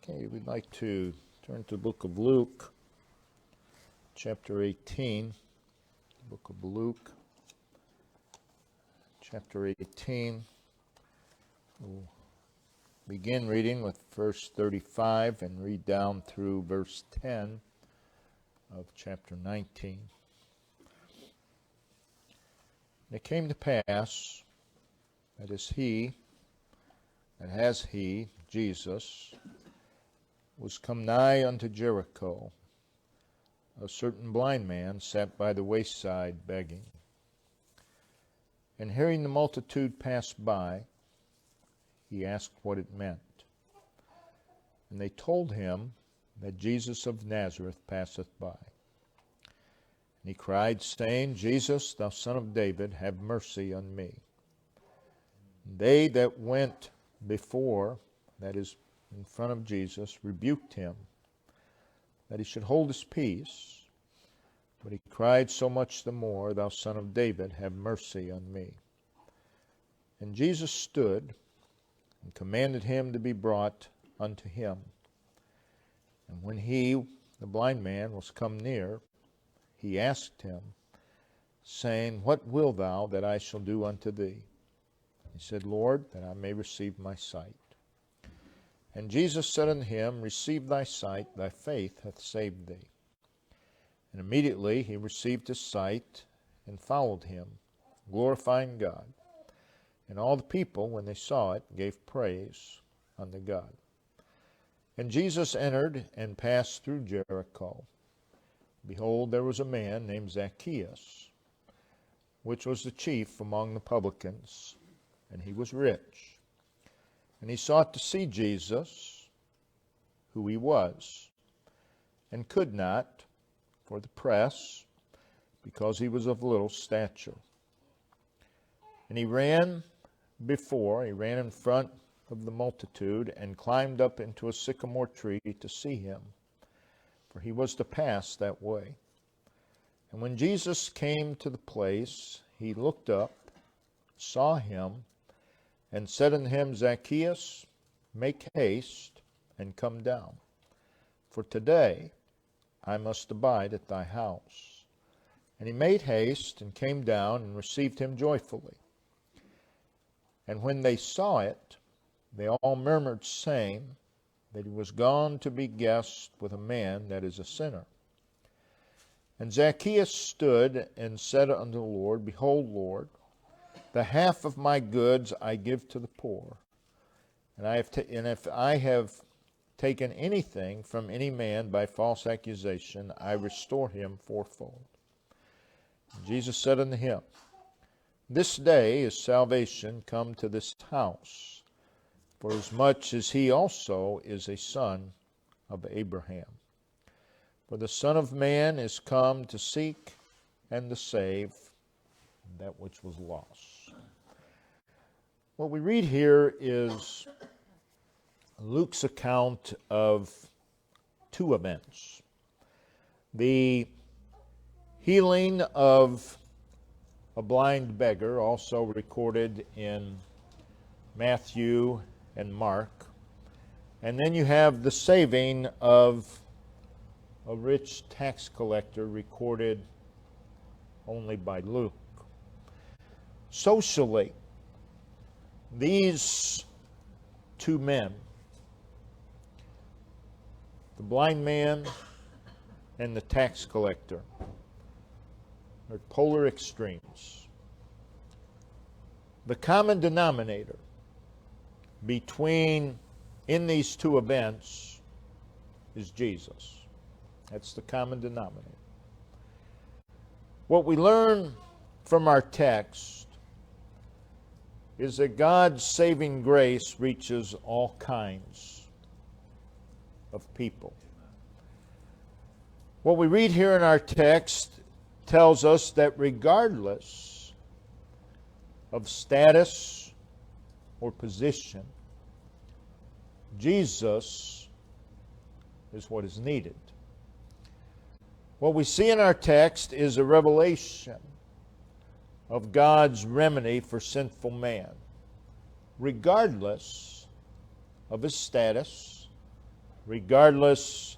Okay, we'd like to turn to the book of Luke, chapter 18. Book of Luke, chapter 18. We'll begin reading with verse 35 and read down through verse 10 of chapter 19. And it came to pass that as he, Jesus, was come nigh unto Jericho, a certain blind man sat by the wayside begging. And hearing the multitude pass by, he asked what it meant. And they told him that Jesus of Nazareth passeth by. And he cried, saying, Jesus, thou son of David, have mercy on me. And they that went before, that is, in front of Jesus, rebuked him, that he should hold his peace. But he cried so much the more, Thou son of David, have mercy on me. And Jesus stood and commanded him to be brought unto him. And when he, the blind man, was come near, he asked him, saying, What wilt thou that I shall do unto thee? He said, Lord, that I may receive my sight. And Jesus said unto him, Receive thy sight, thy faith hath saved thee. And immediately he received his sight and followed him, glorifying God. And all the people, when they saw it, gave praise unto God. And Jesus entered and passed through Jericho. Behold, there was a man named Zacchaeus, which was the chief among the publicans, and he was rich. And he sought to see Jesus, who he was, and could not for the press, because he was of little stature. And he ran in front of the multitude, and climbed up into a sycamore tree to see him, for he was to pass that way. And when Jesus came to the place, he looked up, saw him, and said unto him, Zacchaeus, make haste, and come down. For today I must abide at thy house. And he made haste, and came down, and received him joyfully. And when they saw it, they all murmured, saying, that he was gone to be guest with a man that is a sinner. And Zacchaeus stood and said unto the Lord, Behold, Lord, the half of my goods I give to the poor. And if I have taken anything from any man by false accusation, I restore him fourfold. And Jesus said unto him, This day is salvation come to this house, forasmuch as he also is a son of Abraham. For the Son of Man is come to seek and to save that which was lost. What we read here is Luke's account of two events. The healing of a blind beggar, also recorded in Matthew and Mark. And then you have the saving of a rich tax collector, recorded only by Luke. Socially, these two men, the blind man and the tax collector, are polar extremes. The common denominator in these two events is Jesus. That's the common denominator. What we learn from our text is that God's saving grace reaches all kinds of people. What we read here in our text tells us that regardless of status or position, Jesus is what is needed. What we see in our text is a revelation of God's remedy for sinful man, regardless of his status regardless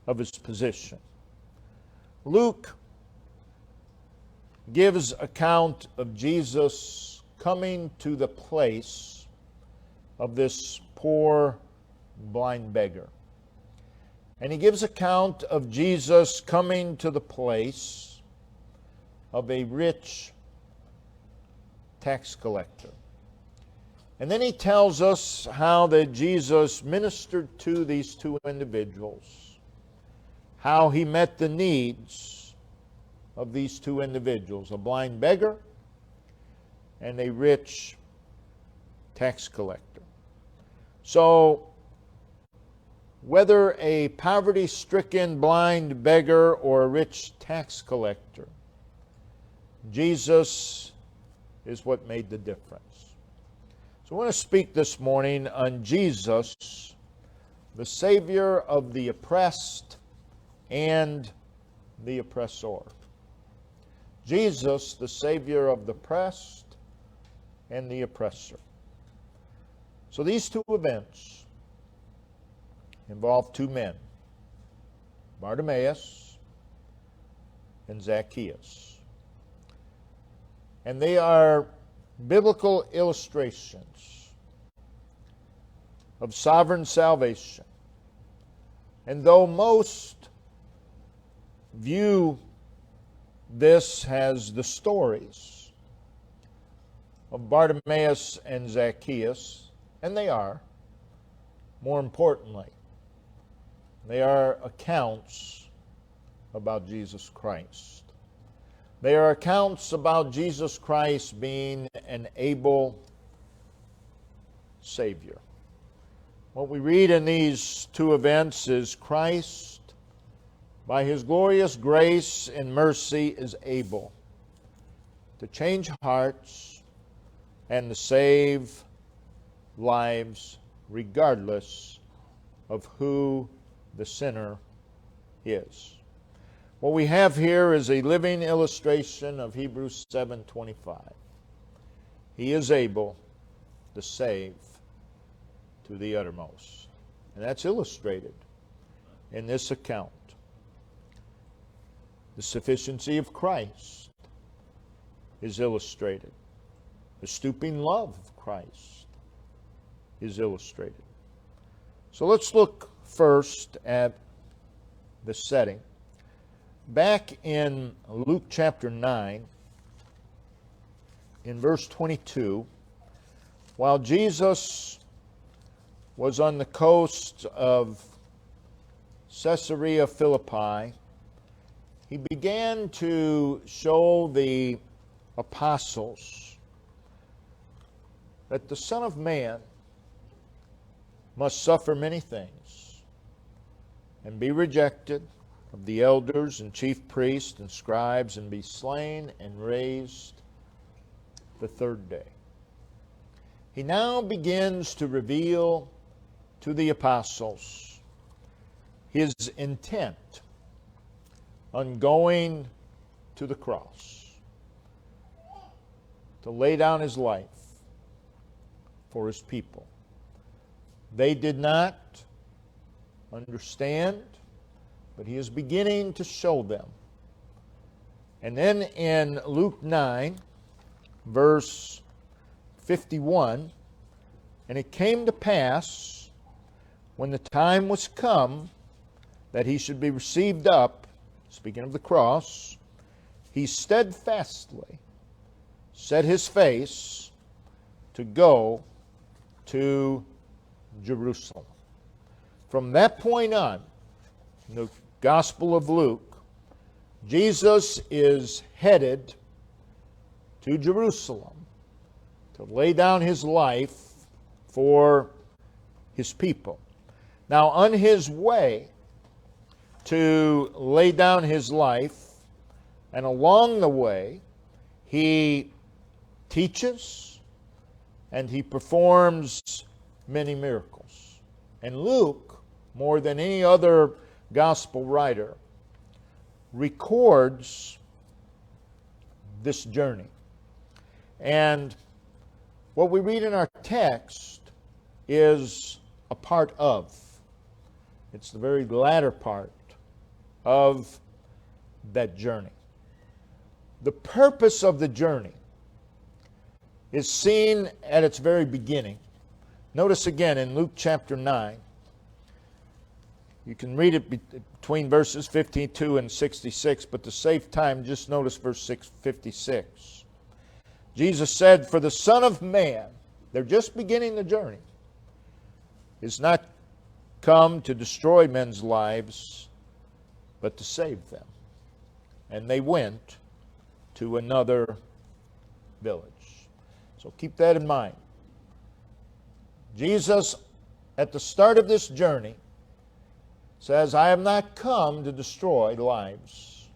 of his position. Luke gives account of Jesus coming to the place of this poor blind beggar. And he gives account of Jesus coming to the place of a rich tax collector. And then he tells us how that Jesus ministered to these two individuals, how he met the needs of these two individuals, a blind beggar and a rich tax collector. So, whether a poverty-stricken blind beggar or a rich tax collector, Jesus is what made the difference. So I want to speak this morning on Jesus, the Savior of the oppressed and the oppressor. Jesus, the Savior of the oppressed and the oppressor. So these two events involve two men, Bartimaeus and Zacchaeus. And they are biblical illustrations of sovereign salvation. And though most view this as the stories of Bartimaeus and Zacchaeus, and they are, more importantly, they are accounts about Jesus Christ. They are accounts about Jesus Christ being an able Savior. What we read in these two events is Christ, by His glorious grace and mercy, is able to change hearts and to save lives regardless of who the sinner is. What we have here is a living illustration of Hebrews 7:25. He is able to save to the uttermost. And that's illustrated in this account. The sufficiency of Christ is illustrated. The stooping love of Christ is illustrated. So let's look first at the setting. Back in Luke chapter 9, in verse 22, while Jesus was on the coast of Caesarea Philippi, he began to show the apostles that the Son of Man must suffer many things and be rejected of the elders and chief priests and scribes and be slain and raised the third day. He now begins to reveal to the apostles his intent on going to the cross, to lay down his life for his people. They did not understand, but he is beginning to show them. And then in Luke 9, verse 51, and it came to pass, when the time was come that he should be received up, speaking of the cross, he steadfastly set his face to go to Jerusalem. From that point on, in the Gospel of Luke, Jesus is headed to Jerusalem to lay down his life for his people. Now, on his way to lay down his life, and along the way, he teaches and he performs many miracles. And Luke, more than any other gospel writer, records this journey. And what we read in our text is a part of It's the very latter part of that journey. The purpose of the journey is seen at its very beginning. Notice again in Luke chapter 9. You can read it between verses 52 and 66, but to save time, just notice verse 56. Jesus said, "For the Son of Man," they're just beginning the journey, "is not come to destroy men's lives, but to save them." And they went to another village. So keep that in mind. Jesus, at the start of this journey, says, "I have not come to destroy lives.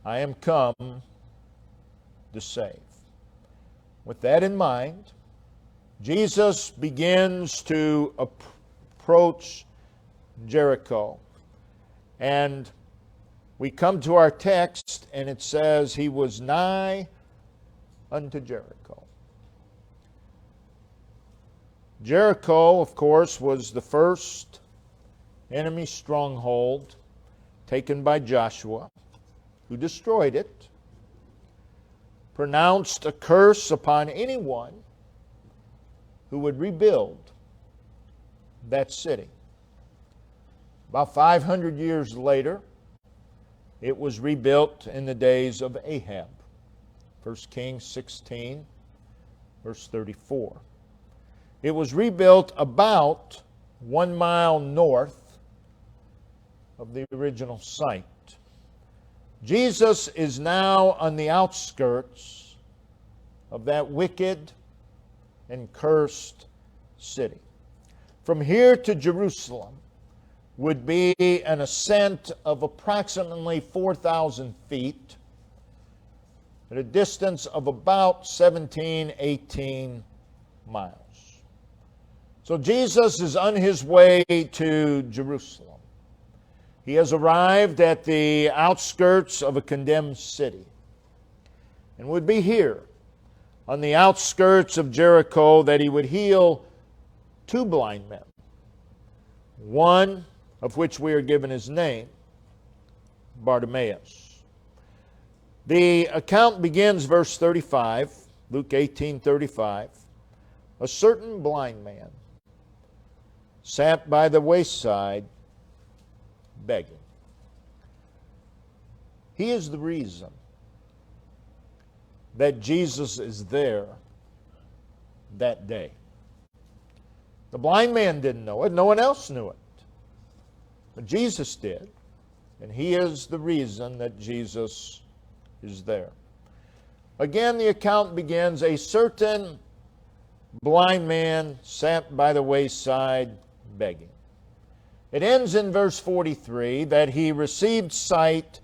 I am come to save." With that in mind, Jesus begins to approach Jericho. And we come to our text, and it says, "He was nigh unto Jericho." Jericho, of course, was the first enemy stronghold taken by Joshua, who destroyed it, pronounced a curse upon anyone who would rebuild that city. About 500 years later, it was rebuilt in the days of Ahab. 1 Kings 16, verse 34. It was rebuilt about 1 mile north of the original site. Jesus is now on the outskirts of that wicked and cursed city. From here to Jerusalem would be an ascent of approximately 4,000 feet at a distance of about 18 miles. So Jesus is on his way to Jerusalem. He has arrived at the outskirts of a condemned city and would be here on the outskirts of Jericho that he would heal 2 blind men, one of which we are given his name, Bartimaeus. The account begins verse 35, Luke 18:35. "A certain blind man sat by the wayside begging." He is the reason that Jesus is there that day. The blind man didn't know it. No one else knew it. But Jesus did. And he is the reason that Jesus is there. Again, the account begins, "A certain blind man sat by the wayside begging." It ends in verse 43 that he received sight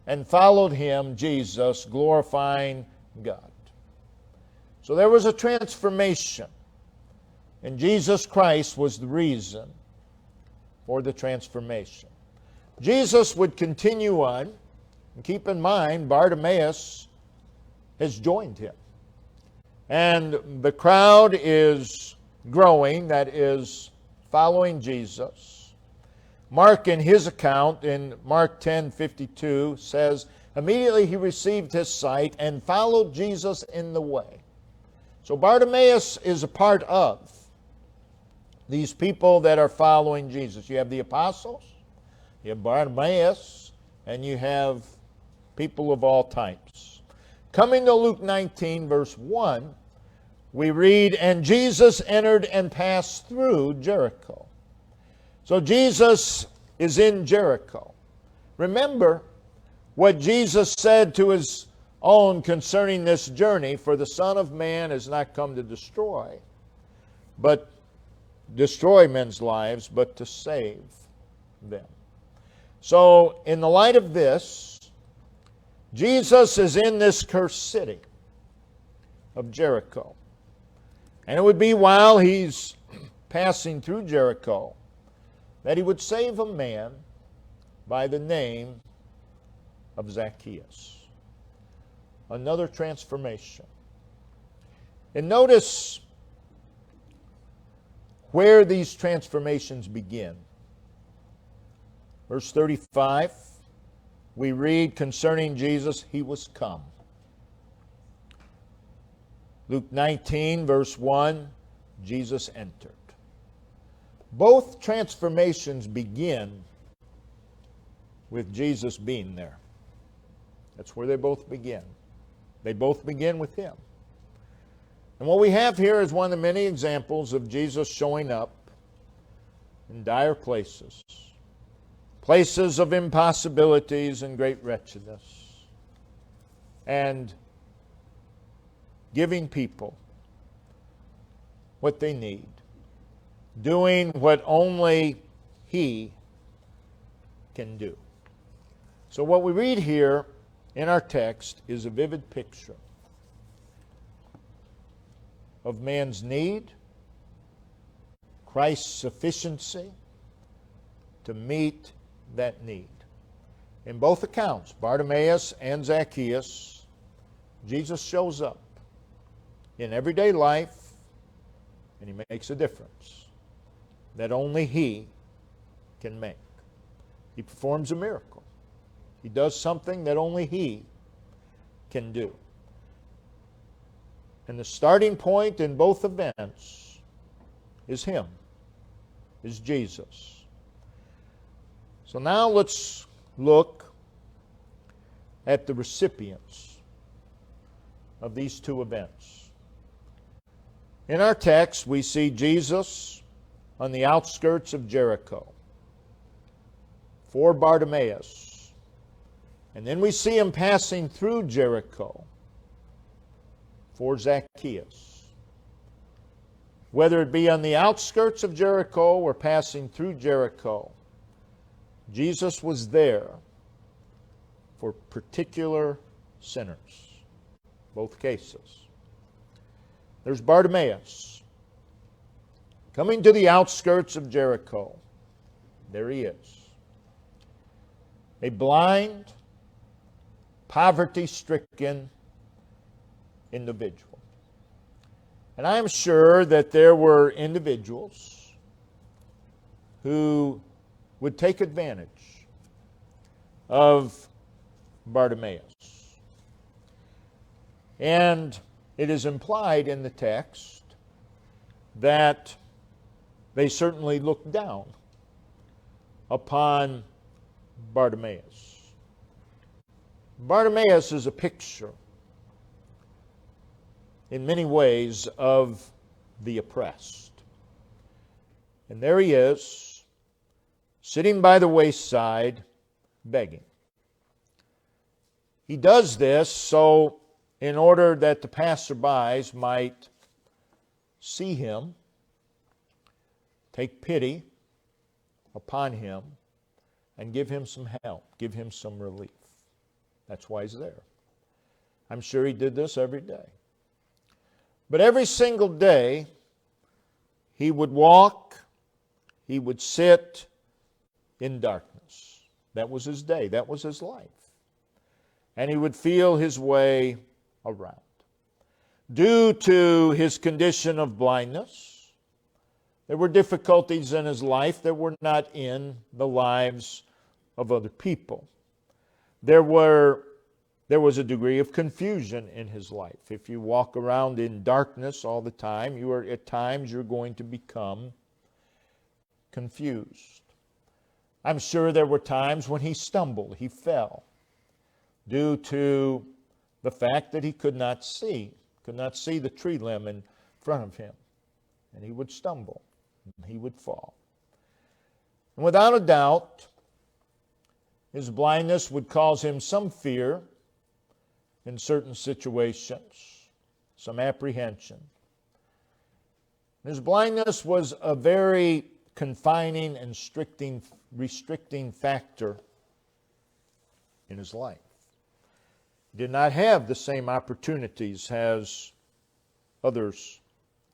and followed him, Jesus, glorifying God. So there was a transformation, and Jesus Christ was the reason for the transformation. Jesus would continue on, and keep in mind, Bartimaeus has joined him. And the crowd is growing, that is, following Jesus. Mark, in his account, in Mark 10:52, says, "Immediately he received his sight and followed Jesus in the way." So Bartimaeus is a part of these people that are following Jesus. You have the apostles, you have Bartimaeus, and you have people of all types. Coming to Luke 19, verse 1, we read, "And Jesus entered and passed through Jericho." So Jesus is in Jericho. Remember what Jesus said to his own concerning this journey, "For the Son of Man has not come to destroy men's lives, but to save them." So in the light of this, Jesus is in this cursed city of Jericho. And it would be while he's passing through Jericho that he would save a man by the name of Zacchaeus. Another transformation. And notice where these transformations begin. Verse 35, we read concerning Jesus, he was come. Luke 19, verse 1, Jesus entered. Both transformations begin with Jesus being there. That's where they both begin. They both begin with him. And what we have here is one of the many examples of Jesus showing up in dire places, places of impossibilities and great wretchedness, and giving people what they need, doing what only he can do. So what we read here in our text is a vivid picture of man's need, Christ's sufficiency to meet that need. In both accounts, Bartimaeus and Zacchaeus, Jesus shows up in everyday life, and he makes a difference that only he can make. He performs a miracle. He does something that only he can do. And the starting point in both events is him, is Jesus. So now let's look at the recipients of these two events. In our text, we see Jesus on the outskirts of Jericho for Bartimaeus. And then we see him passing through Jericho for Zacchaeus. Whether it be on the outskirts of Jericho or passing through Jericho, Jesus was there for particular sinners, both cases. There's Bartimaeus coming to the outskirts of Jericho. There he is. A blind, poverty-stricken individual. And I am sure that there were individuals who would take advantage of Bartimaeus. And it is implied in the text that they certainly looked down upon Bartimaeus. Bartimaeus is a picture in many ways of the oppressed. And there he is, sitting by the wayside, begging. He does this so in order that the passerbys might see him, take pity upon him, and give him some help, give him some relief. That's why he's there. I'm sure he did this every day. But every single day, he would walk, he would sit in darkness. That was his day, that was his life. And he would feel his way around. Due to his condition of blindness, there were difficulties in his life that were not in the lives of other people. There was a degree of confusion in his life. If you walk around in darkness all the time, at times you're going to become confused. I'm sure there were times when he stumbled, he fell, due to the fact that he could not see the tree limb in front of him. And he would stumble, and he would fall. And without a doubt, his blindness would cause him some fear in certain situations, some apprehension. His blindness was a very confining and restricting factor in his life. He did not have the same opportunities as others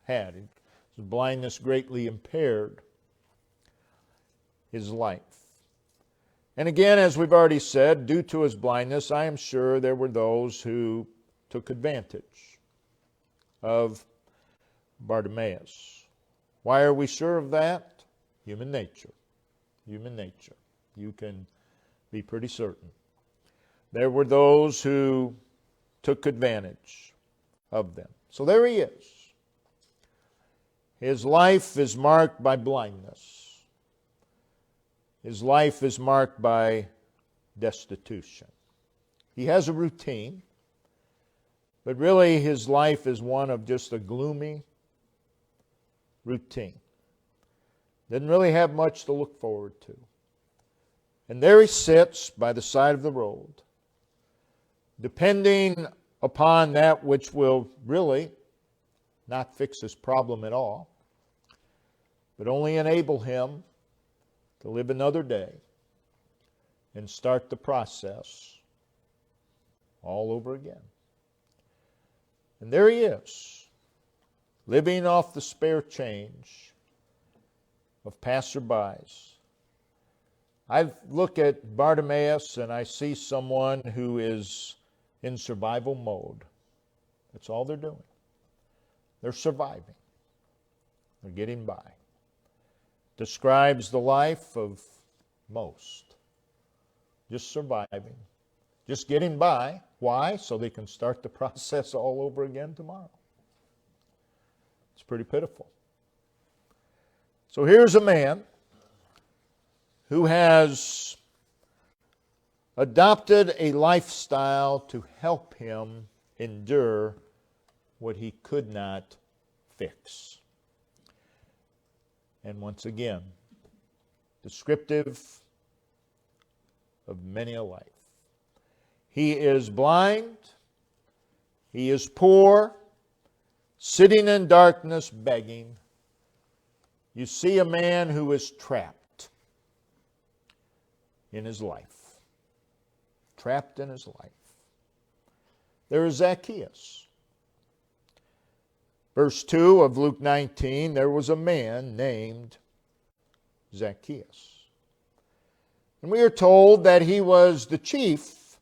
had. His blindness greatly impaired his life. And again, as we've already said, due to his blindness, I am sure there were those who took advantage of Bartimaeus. Why are we sure of that? Human nature. Human nature. You can be pretty certain. There were those who took advantage of them. So there he is. His life is marked by blindness. His life is marked by destitution. He has a routine, but really his life is one of just a gloomy routine. Didn't really have much to look forward to. And there he sits by the side of the road, depending upon that which will really not fix his problem at all, but only enable him to live another day and start the process all over again. And there he is, living off the spare change of passerbys. I look at Bartimaeus and I see someone who is in survival mode. That's all they're doing. They're surviving. They're getting by. Describes the life of most. Just surviving. Just getting by. Why? So they can start the process all over again tomorrow. It's pretty pitiful. So here's a man who has adopted a lifestyle to help him endure what he could not fix. And once again, descriptive of many a life. He is blind, he is poor, sitting in darkness begging. You see a man who is trapped in his life. Trapped in his life. There is Zacchaeus. Verse 2 of Luke 19, there was a man named Zacchaeus. And we are told that he was the chief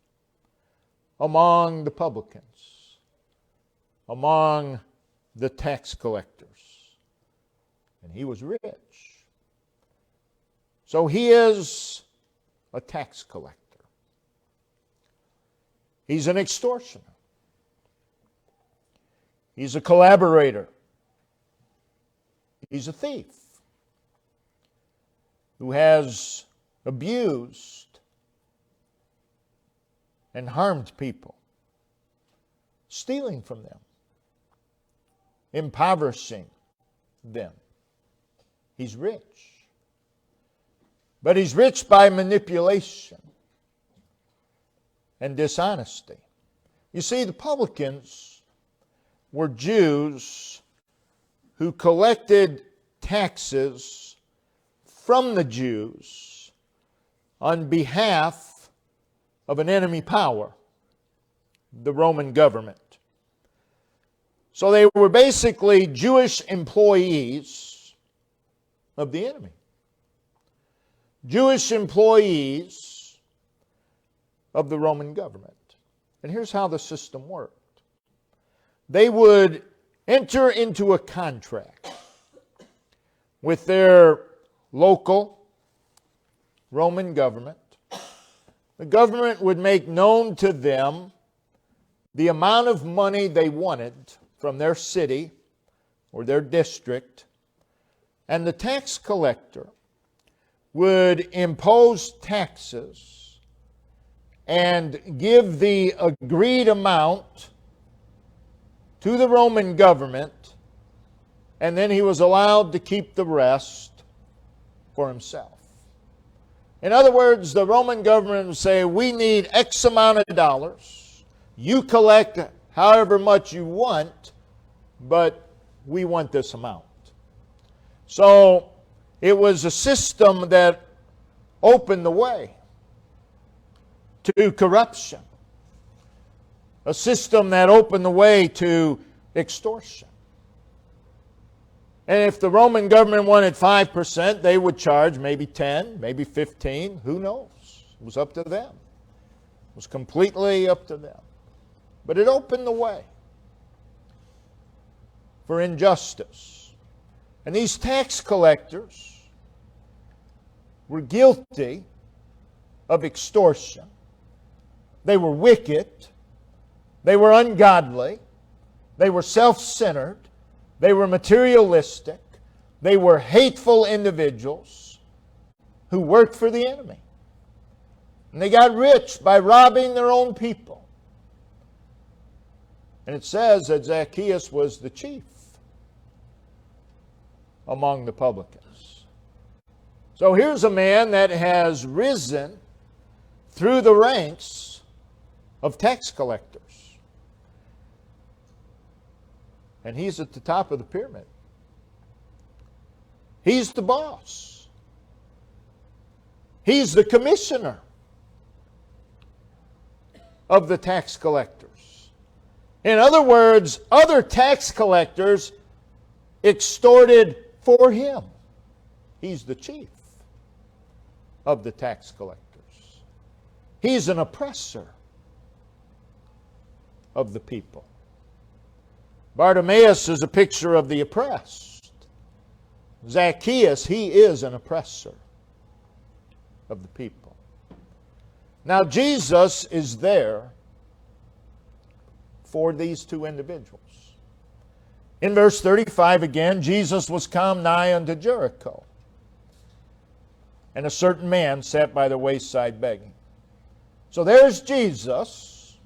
among the publicans, among the tax collectors. And he was rich. So he is a tax collector. He's an extortioner. He's a collaborator. He's a thief who has abused and harmed people, stealing from them, impoverishing them. He's rich. But he's rich by manipulation and dishonesty. You see, the publicans were Jews who collected taxes from the Jews on behalf of an enemy power, the Roman government. So they were basically Jewish employees of the enemy. Jewish employees of the Roman government. And here's how the system worked. They would enter into a contract with their local Roman government. The government would make known to them the amount of money they wanted from their city or their district, and the tax collector would impose taxes and give the agreed amount to the Roman government, and then he was allowed to keep the rest for himself. In other words, the Roman government would say, we need X amount of dollars. You collect however much you want, but we want this amount. So it was a system that opened the way to corruption. A system that opened the way to extortion. And if the Roman government wanted 5%, they would charge maybe 10, maybe 15, who knows? It was up to them. It was completely up to them. But it opened the way for injustice. And these tax collectors were guilty of extortion. They were wicked. They were ungodly. They were self-centered. They were materialistic. They were hateful individuals who worked for the enemy. And they got rich by robbing their own people. And it says that Zacchaeus was the chief among the publicans. So here's a man that has risen through the ranks of tax collectors. And he's at the top of the pyramid. He's the boss. He's the commissioner of the tax collectors. In other words, other tax collectors extorted for him. He's the chief of the tax collectors. He's an oppressor of the people. Bartimaeus is a picture of the oppressed. Zacchaeus, he is an oppressor of the people. Now, Jesus is there for these two individuals. In verse 35 again, Jesus was come nigh unto Jericho, and a certain man sat by the wayside begging. So there's Jesus,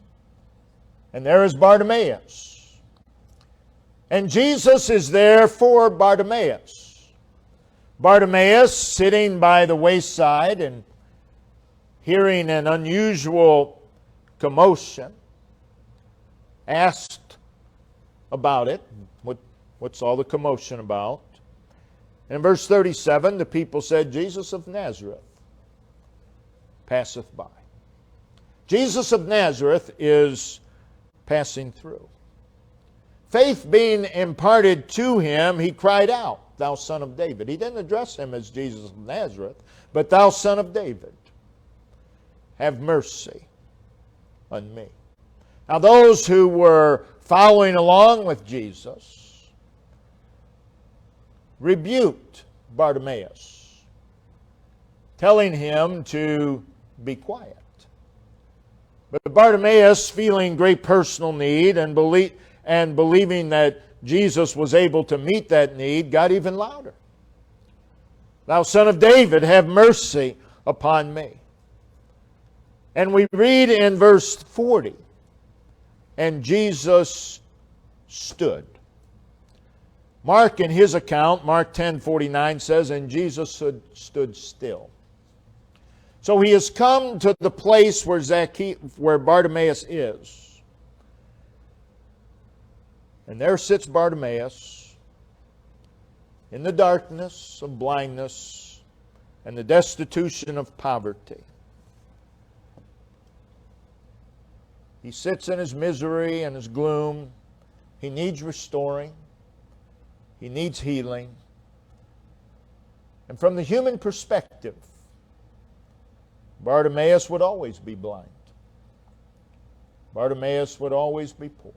and there is Bartimaeus. And Jesus is there for Bartimaeus. Bartimaeus, sitting by the wayside and hearing an unusual commotion, asked about it. What's all the commotion about? In verse 37, the people said, Jesus of Nazareth passeth by. Jesus of Nazareth is passing through. Faith being imparted to him, he cried out, Thou Son of David. He didn't address him as Jesus of Nazareth, but Thou Son of David, have mercy on me. Now those who were following along with Jesus rebuked Bartimaeus, telling him to be quiet. But Bartimaeus, feeling great personal need and believing that Jesus was able to meet that need, got even louder. Thou Son of David, have mercy upon me. And we read in verse 40, and Jesus stood. Mark, in his account, Mark 10:49 says, and Jesus stood still. So he has come to the place where Bartimaeus is. And there sits Bartimaeus in the darkness of blindness and the destitution of poverty. He sits in his misery and his gloom. He needs restoring. He needs healing. And from the human perspective, Bartimaeus would always be blind. Bartimaeus would always be poor.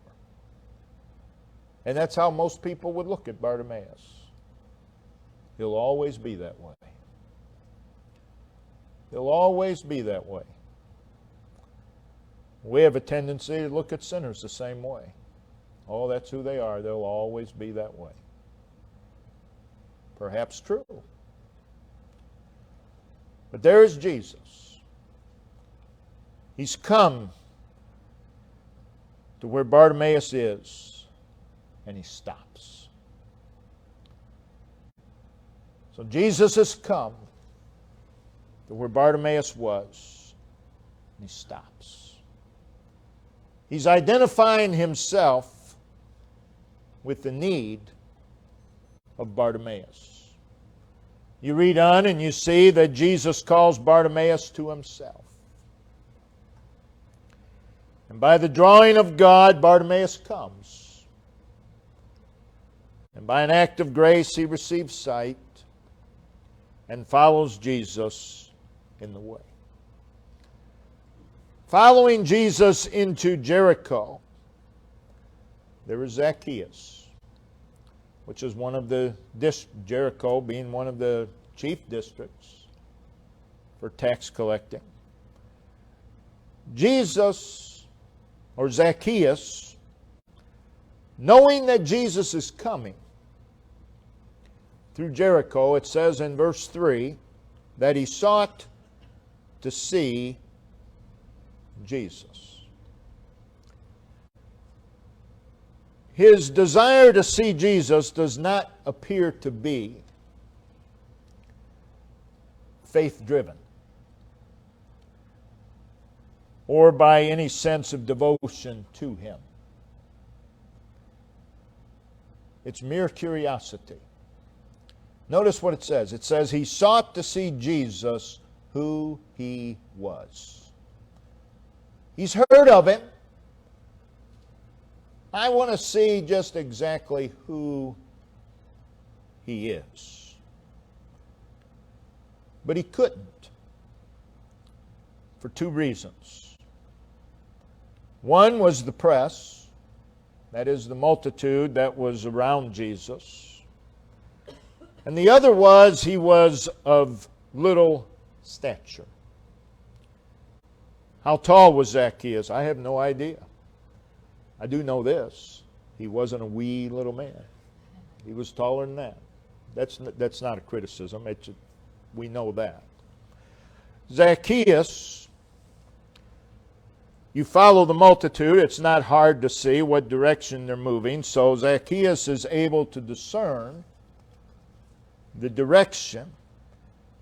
And that's how most people would look at Bartimaeus. He'll always be that way. He'll always be that way. We have a tendency to look at sinners the same way. Oh, that's who they are. They'll always be that way. Perhaps true. But there is Jesus. He's come to where Bartimaeus is, and he stops. So Jesus has come to where Bartimaeus was, and he stops. He's identifying himself with the need of Bartimaeus. You read on and you see that Jesus calls Bartimaeus to himself. And by the drawing of God, Bartimaeus comes. And by an act of grace, he receives sight and follows Jesus in the way. Following Jesus into Jericho, there is Zacchaeus, which is one of the Jericho being one of the chief districts for tax collecting. Jesus, or Zacchaeus, knowing that Jesus is coming through Jericho, it says in verse 3 that he sought to see Jesus. His desire to see Jesus does not appear to be faith-driven or by any sense of devotion to Him. It's mere curiosity. Notice what it says. It says, he sought to see Jesus, who He was. He's heard of Him. I want to see just exactly who He is. But he couldn't, for two reasons. One was the press, that is, the multitude that was around Jesus. And the other was he was of little stature. How tall was Zacchaeus? I have no idea. I do know this. He wasn't a wee little man. He was taller than that. That's not a criticism. We know that. Zacchaeus, you follow the multitude. It's not hard to see what direction they're moving. So Zacchaeus is able to discern the direction.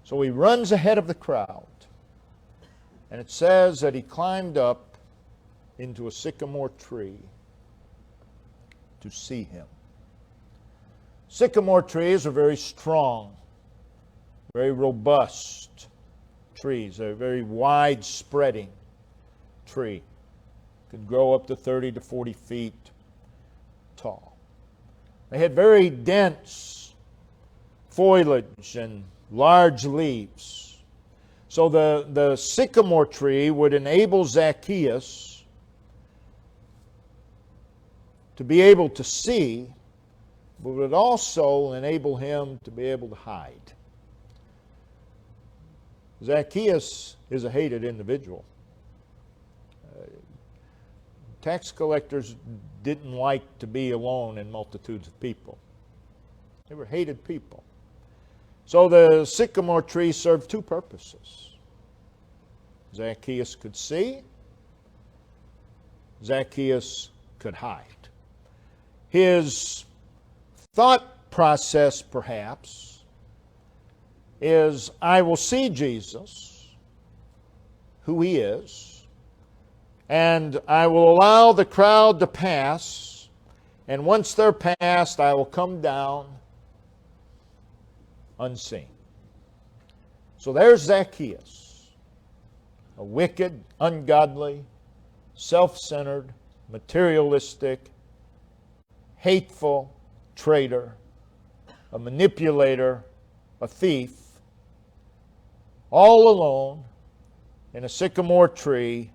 So he runs ahead of the crowd. And it says that he climbed up into a sycamore tree to see Him. Sycamore trees are very strong, very robust trees. They're a very wide-spreading tree. Could grow up to 30 to 40 feet tall. They had very dense foliage and large leaves. So the sycamore tree would enable Zacchaeus to be able to see, but would also enable him to be able to hide. Zacchaeus is a hated individual. Tax collectors didn't like to be alone in multitudes of people. They were hated people. So the sycamore tree served two purposes. Zacchaeus could see. Zacchaeus could hide. His thought process, perhaps, is, I will see Jesus, who He is, and I will allow the crowd to pass, and once they're past, I will come down unseen. So there's Zacchaeus, a wicked, ungodly, self-centered, materialistic, hateful traitor, a manipulator, a thief, all alone in a sycamore tree,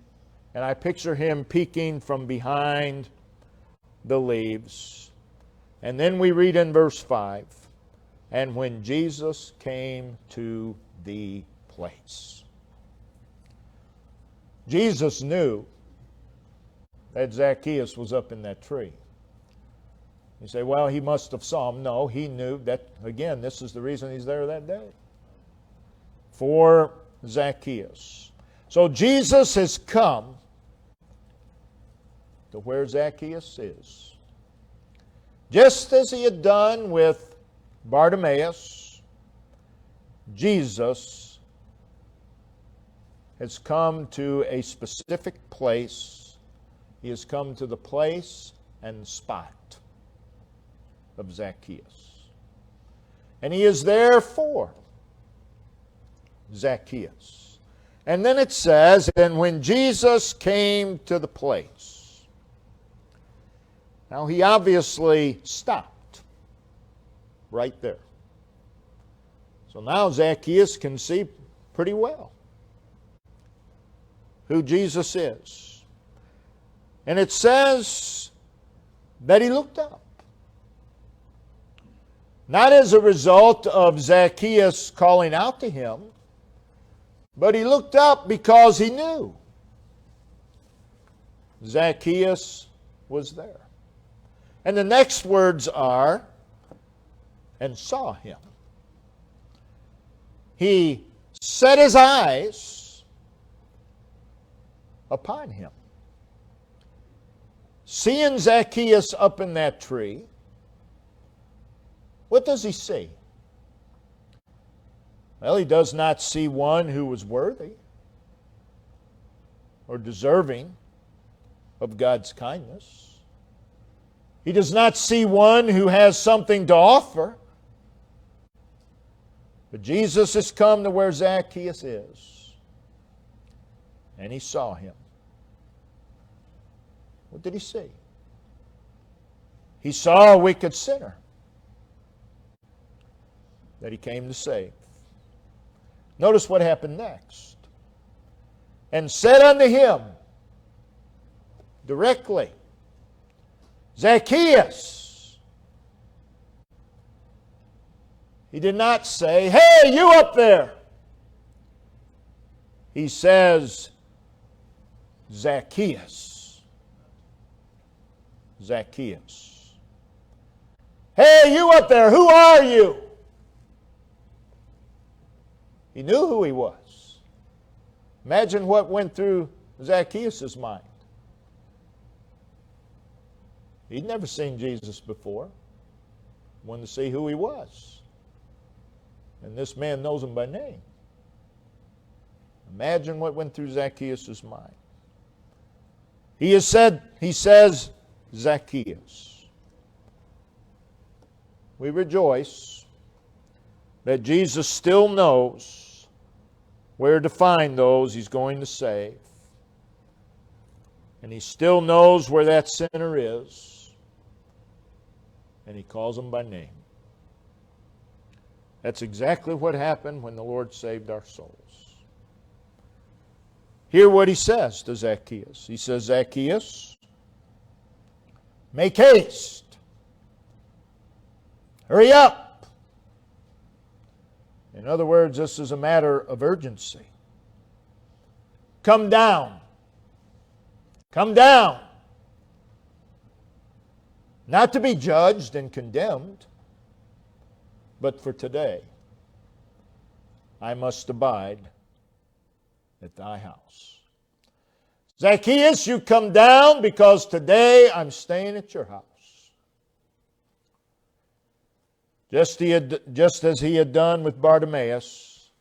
and I picture him peeking from behind the leaves. And then we read in verse 5, and when Jesus came to the place. Jesus knew that Zacchaeus was up in that tree. You say, well, he must have saw him. No, he knew that, again, this is the reason he's there that day. For Zacchaeus. So Jesus has come to where Zacchaeus is. Just as He had done with Bartimaeus, Jesus has come to a specific place. He has come to the place and spot of Zacchaeus. And He is there for Zacchaeus. And then it says, and when Jesus came to the place. Now He obviously stopped right there. So now Zacchaeus can see pretty well who Jesus is. And it says that he looked up. Not as a result of Zacchaeus calling out to him, but he looked up because he knew Zacchaeus was there. And the next words are, and saw him. He set his eyes upon him. Seeing Zacchaeus up in that tree, what does he see? Well, he does not see one who was worthy or deserving of God's kindness. He does not see one who has something to offer. But Jesus has come to where Zacchaeus is, and he saw him. What did he see? He saw a wicked sinner that he came to save. Notice what happened next. And said unto him directly, Zacchaeus. He did not say, hey, you up there. He says, Zacchaeus. Zacchaeus. Hey, you up there, who are you? He knew who he was. Imagine what went through Zacchaeus' mind. He'd never seen Jesus before. Wanted to see who he was. And this man knows him by name. Imagine what went through Zacchaeus' mind. He says, Zacchaeus. We rejoice that Jesus still knows where to find those he's going to save. And he still knows where that sinner is. And he calls them by name. That's exactly what happened when the Lord saved our souls. Hear what he says to Zacchaeus. He says, Zacchaeus, make haste. Hurry up. In other words, this is a matter of urgency. Come down. Come down. Not to be judged and condemned, but for today, I must abide at thy house. Zacchaeus, you come down because today I'm staying at your house. Just as he had done with Bartimaeus,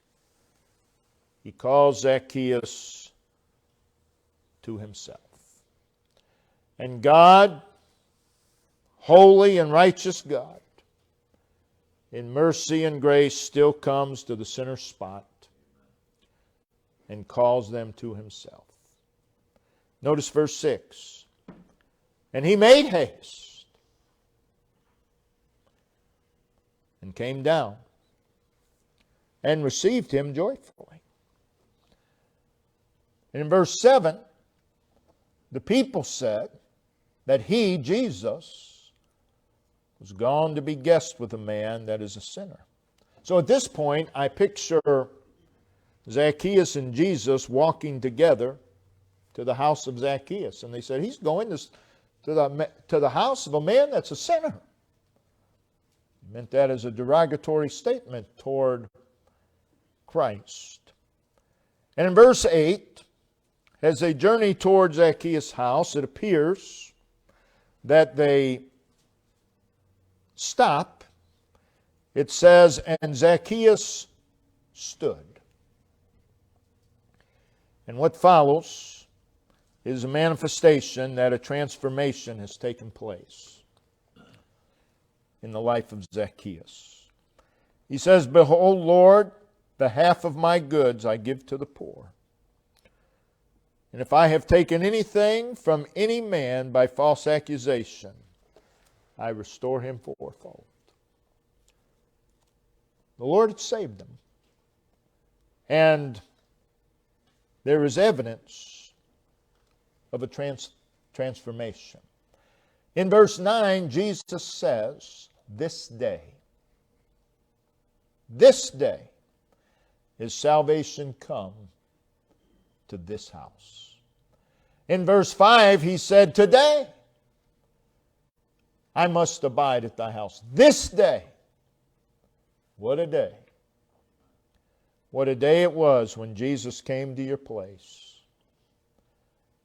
he calls Zacchaeus to himself. And God, holy and righteous God, in mercy and grace still comes to the sinner's spot and calls them to himself. Notice verse 6. And he made haste and came down and received him joyfully. And in verse 7, the people said that he, Jesus, was gone to be guest with a man that is a sinner. So at this point, I picture Zacchaeus and Jesus walking together to the house of Zacchaeus. And they said, he's going to the house of a man that's a sinner. He meant that as a derogatory statement toward Christ. And in verse 8, as they journey toward Zacchaeus' house, it appears that they stop. It says, and Zacchaeus stood. And what follows is a manifestation that a transformation has taken place in the life of Zacchaeus. He says, behold, Lord, the half of my goods I give to the poor. And if I have taken anything from any man by false accusation, I restore him fourfold. The Lord had saved him. And there is evidence of a transformation. In verse 9, Jesus says, this day is salvation come to this house. In verse 5, he said, today I must abide at thy house. This day. What a day. What a day it was when Jesus came to your place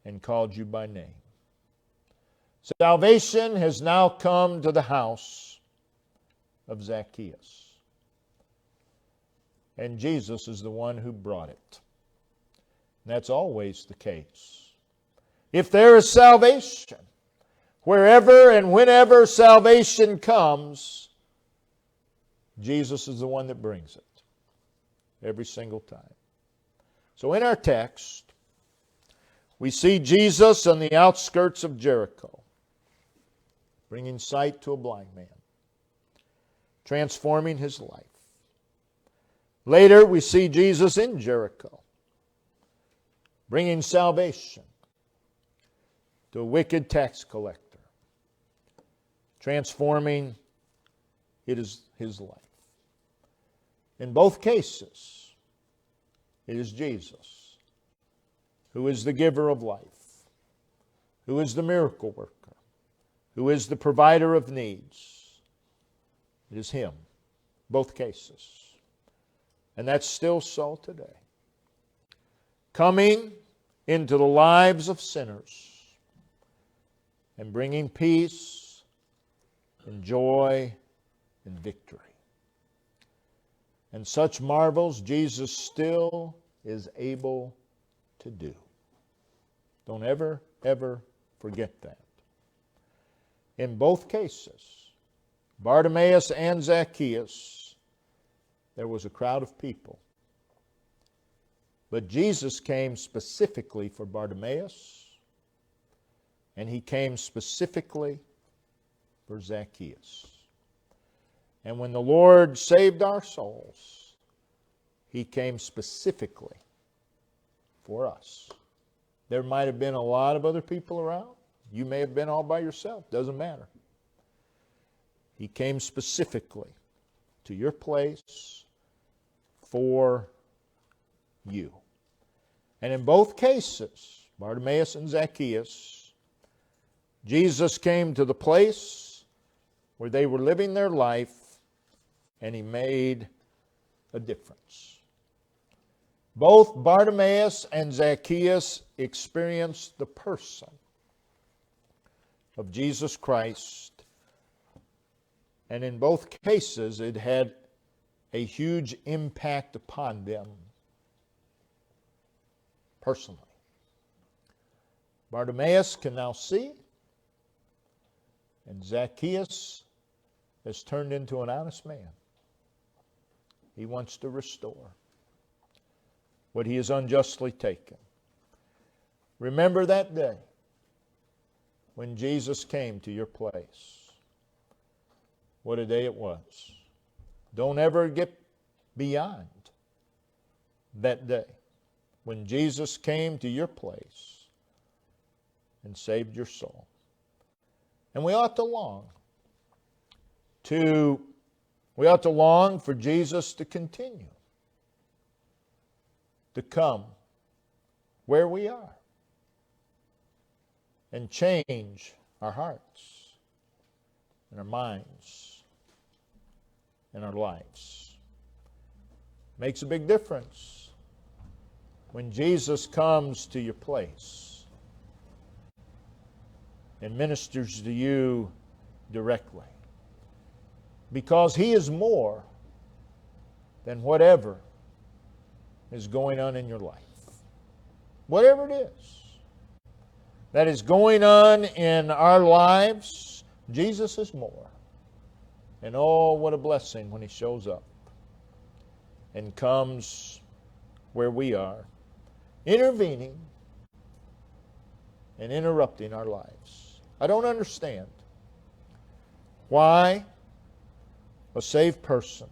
and called you by name. Salvation has now come to the house of Zacchaeus. And Jesus is the one who brought it. And that's always the case. If there is salvation, wherever and whenever salvation comes, Jesus is the one that brings it. Every single time. So in our text, we see Jesus on the outskirts of Jericho, bringing sight to a blind man, transforming his life. Later, we see Jesus in Jericho, bringing salvation to a wicked tax collector, transforming his life. In both cases, it is Jesus who is the giver of life, who is the miracle worker, who is the provider of needs. It is Him, both cases. And that's still so today. Coming into the lives of sinners and bringing peace and joy and victory. And such marvels Jesus still is able to do. Don't ever, ever forget that. In both cases, Bartimaeus and Zacchaeus, there was a crowd of people. But Jesus came specifically for Bartimaeus, and He came specifically for Zacchaeus. And when the Lord saved our souls, He came specifically for us. There might have been a lot of other people around. You may have been all by yourself. Doesn't matter. He came specifically to your place for you. And in both cases, Bartimaeus and Zacchaeus, Jesus came to the place where they were living their life, and He made a difference. Both Bartimaeus and Zacchaeus experienced the person of Jesus Christ, and in both cases it had a huge impact upon them personally. Bartimaeus can now see, and Zacchaeus has turned into an honest man. He wants to restore what he has unjustly taken. Remember that day when Jesus came to your place. What a day it was. Don't ever get beyond that day when Jesus came to your place and saved your soul. And we ought to long for Jesus to continue to come where we are and change our hearts and our minds and our lives. Makes a big difference when Jesus comes to your place and ministers to you directly. Because He is more than whatever is going on in your life. Whatever it is that is going on in our lives, Jesus is more. And oh, what a blessing when He shows up and comes where we are, intervening and interrupting our lives. I don't understand why a saved person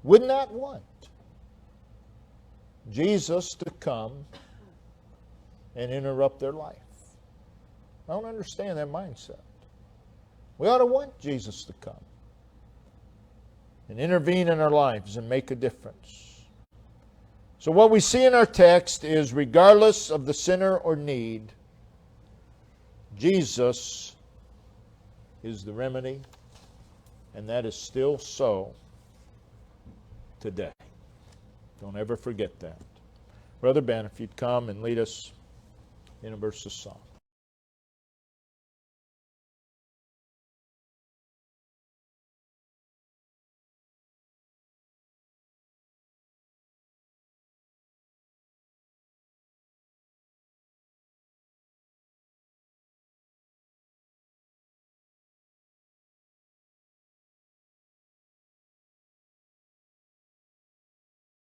would not want Jesus to come and interrupt their life. I don't understand that mindset. We ought to want Jesus to come and intervene in our lives and make a difference. So what we see in our text is, regardless of the sinner or need, Jesus is the remedy, and that is still so today. Don't ever forget that. Brother Ben, if you'd come and lead us in a verse of song.